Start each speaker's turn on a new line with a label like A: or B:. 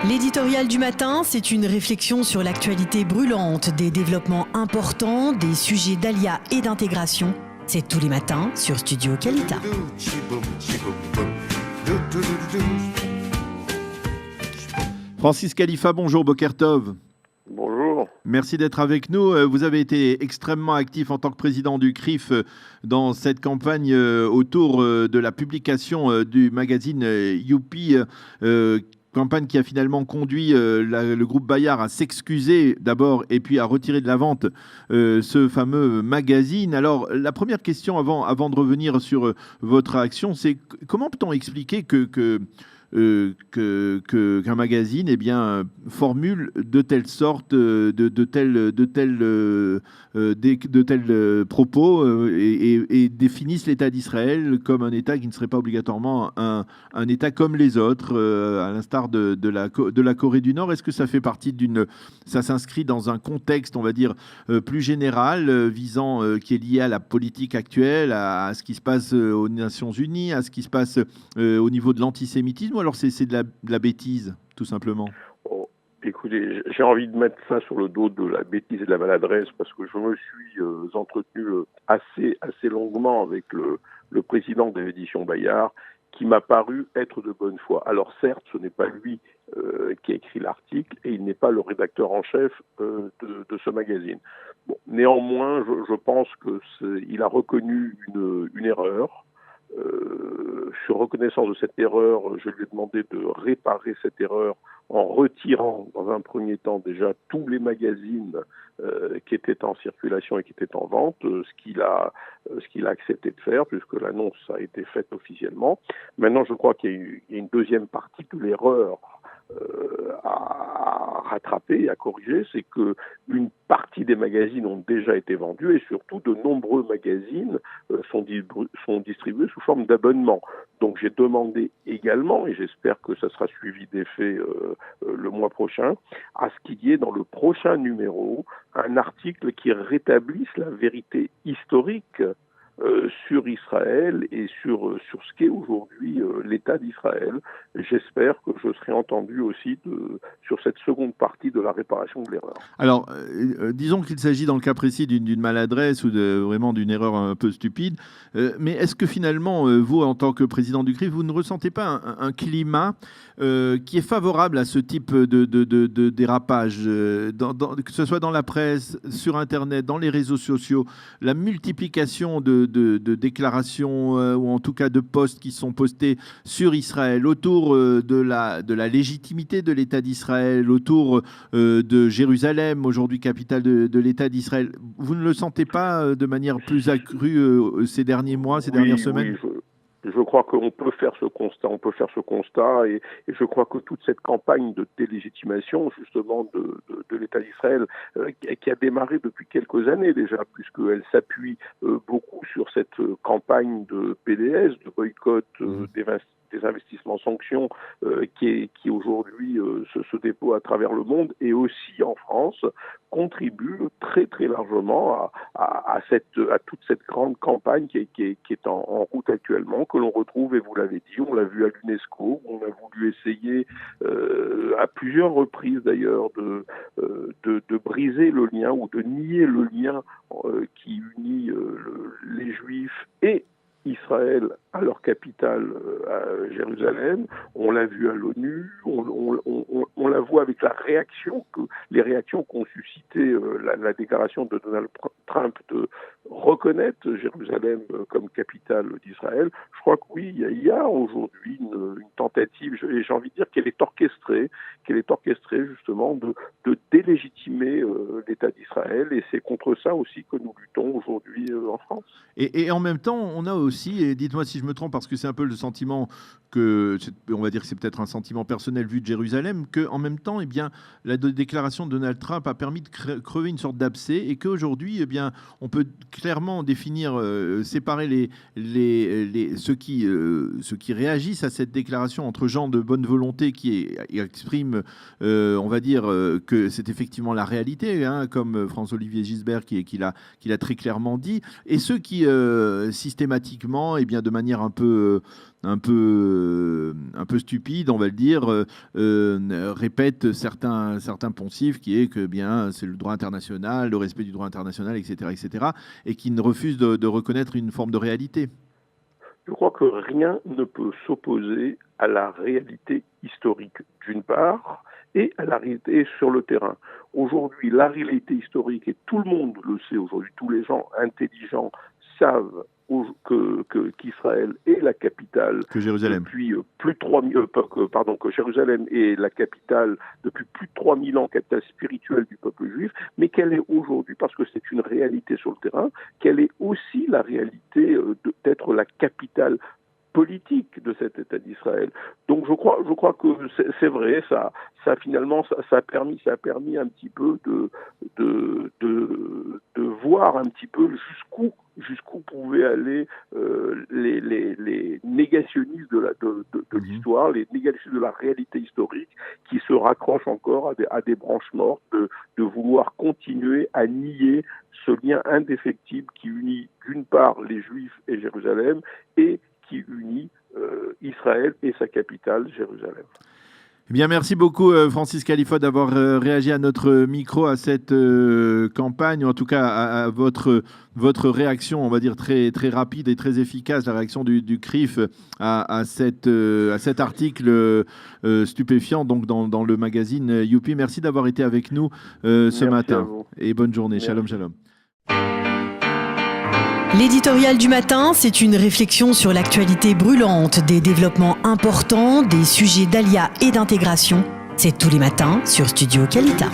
A: L'éditorial du matin, c'est une réflexion sur l'actualité brûlante, des développements importants, des sujets d'ALIA et d'intégration. C'est tous les matins sur Studio Kalita.
B: Francis Khalifa, bonjour, Boker Tov.
C: Bonjour.
B: Merci d'être avec nous. Vous avez été extrêmement actif en tant que président du CRIF dans cette campagne autour de la publication du magazine Youpi, campagne qui a finalement conduit le groupe Bayard à s'excuser d'abord et puis à retirer de la vente ce fameux magazine. Alors, la première question avant de revenir sur votre action, c'est comment peut-on expliquer qu'un magazine formule de telle sorte, de tels propos et définissent l'État d'Israël comme un État qui ne serait pas obligatoirement un État comme les autres, à l'instar de la Corée du Nord. Est-ce que ça fait partie ça s'inscrit dans un contexte, on va dire, plus général, qui est lié à la politique actuelle, à ce qui se passe aux Nations Unies, à ce qui se passe au niveau de l'antisémitisme? Alors c'est de la bêtise, tout simplement?
C: Écoutez, j'ai envie de mettre ça sur le dos de la bêtise et de la maladresse parce que je me suis entretenu assez longuement avec le président de l'édition Bayard qui m'a paru être de bonne foi. Alors certes, ce n'est pas lui qui a écrit l'article et il n'est pas le rédacteur en chef de ce magazine. Bon, néanmoins, je pense qu'il a reconnu une erreur. Sur reconnaissance de cette erreur, je lui ai demandé de réparer cette erreur en retirant dans un premier temps déjà tous les magazines qui étaient en circulation et qui étaient en vente, ce qu'il a accepté de faire puisque l'annonce a été faite officiellement. Maintenant, je crois qu'il y a une deuxième partie de l'erreur à rattraper et à corriger, c'est que une partie des magazines ont déjà été vendus et surtout de nombreux magazines sont distribués sous forme d'abonnement. Donc j'ai demandé également, et j'espère que ça sera suivi d'effet le mois prochain, à ce qu'il y ait dans le prochain numéro un article qui rétablisse la vérité historique sur Israël et sur ce qu'est aujourd'hui l'État d'Israël. J'espère que je serai entendu aussi sur cette seconde partie de la réparation de l'erreur.
B: Alors, disons qu'il s'agit dans le cas précis d'une maladresse ou vraiment d'une erreur un peu stupide, mais est-ce que finalement, vous, en tant que président du CRIF, vous ne ressentez pas un climat qui est favorable à ce type de dérapage, que ce soit dans la presse, sur Internet, dans les réseaux sociaux, la multiplication de déclarations ou en tout cas de posts qui sont postés sur Israël autour de la légitimité de l'État d'Israël, autour de Jérusalem, aujourd'hui capitale de l'État d'Israël. Vous ne le sentez pas de manière plus accrue ces derniers mois, ces dernières semaines?
C: Oui, je crois qu'on peut faire ce constat, et je crois que toute cette campagne de délégitimation justement de l'État d'Israël qui a démarré depuis quelques années déjà, puisqu'elle s'appuie beaucoup sur cette campagne de BDS, de boycott des investissements sanctions qui aujourd'hui se déploie à travers le monde et aussi en France, contribue très très largement à toute cette grande campagne qui est en route actuellement, que l'on retrouve, et vous l'avez dit, on l'a vu à l'UNESCO, on a voulu essayer à plusieurs reprises d'ailleurs de briser le lien ou de nier le lien qui unit les Juifs et Israël à leur capitale, à Jérusalem. On l'a vu à l'ONU, on la voit avec les réactions qu'ont suscité la déclaration de Donald Trump de reconnaître Jérusalem comme capitale d'Israël. Je crois que oui, il y a aujourd'hui une tentative, et j'ai envie de dire qu'elle est orchestrée justement de délégitimer l'État d'Israël, et c'est contre ça aussi que nous luttons aujourd'hui en France.
B: Et en même temps, on a aussi, et dites-moi si je me trompe, parce que c'est un peu le sentiment on va dire que c'est peut-être un sentiment personnel vu de Jérusalem, qu'en même temps, la déclaration de Donald Trump a permis de crever une sorte d'abcès, et qu'aujourd'hui, on peut clairement définir, séparer ceux qui réagissent à cette déclaration entre gens de bonne volonté qui expriment, on va dire, que c'est effectivement la réalité, hein, comme François-Olivier Gisbert qui l'a très clairement dit, et ceux qui systématiquement, et bien de manière un peu stupide, on va le dire, répètent certains poncifs qui est que bien c'est le droit international, le respect du droit international, etc., et qui ne refusent de reconnaître une forme de réalité.
C: Je crois que rien ne peut s'opposer à la réalité historique d'une part et à la réalité sur le terrain. Aujourd'hui, la réalité historique, et tout le monde le sait aujourd'hui, tous les gens intelligents savent qu'Israël est la capitale
B: que Jérusalem.
C: Depuis plus de 3000 que Jérusalem est la capitale depuis plus de 3000 ans, capitale spirituelle du peuple juif, mais qu'elle est aujourd'hui, parce que c'est une réalité sur le terrain, qu'elle est aussi la réalité d'être la capitale politique de cet État d'Israël. Donc je crois que c'est vrai, ça finalement ça a permis un petit peu de voir un petit peu jusqu'où pouvaient aller les négationnistes de l'histoire, les négationnistes de la réalité historique, qui se raccrochent encore à des branches mortes, de vouloir continuer à nier ce lien indéfectible qui unit d'une part les Juifs et Jérusalem et qui unit Israël et sa capitale, Jérusalem.
B: Eh bien, merci beaucoup Francis Khalifa d'avoir réagi à notre micro à cette campagne, ou en tout cas à votre réaction, on va dire très, très rapide et très efficace, la réaction du CRIF à cet article stupéfiant donc dans le magazine Youpi. Merci d'avoir été avec nous ce matin et bonne journée. Merci. Shalom, shalom.
A: L'éditorial du matin, c'est une réflexion sur l'actualité brûlante, des développements importants, des sujets d'ALIA et d'intégration. C'est tous les matins sur Studio Kalita.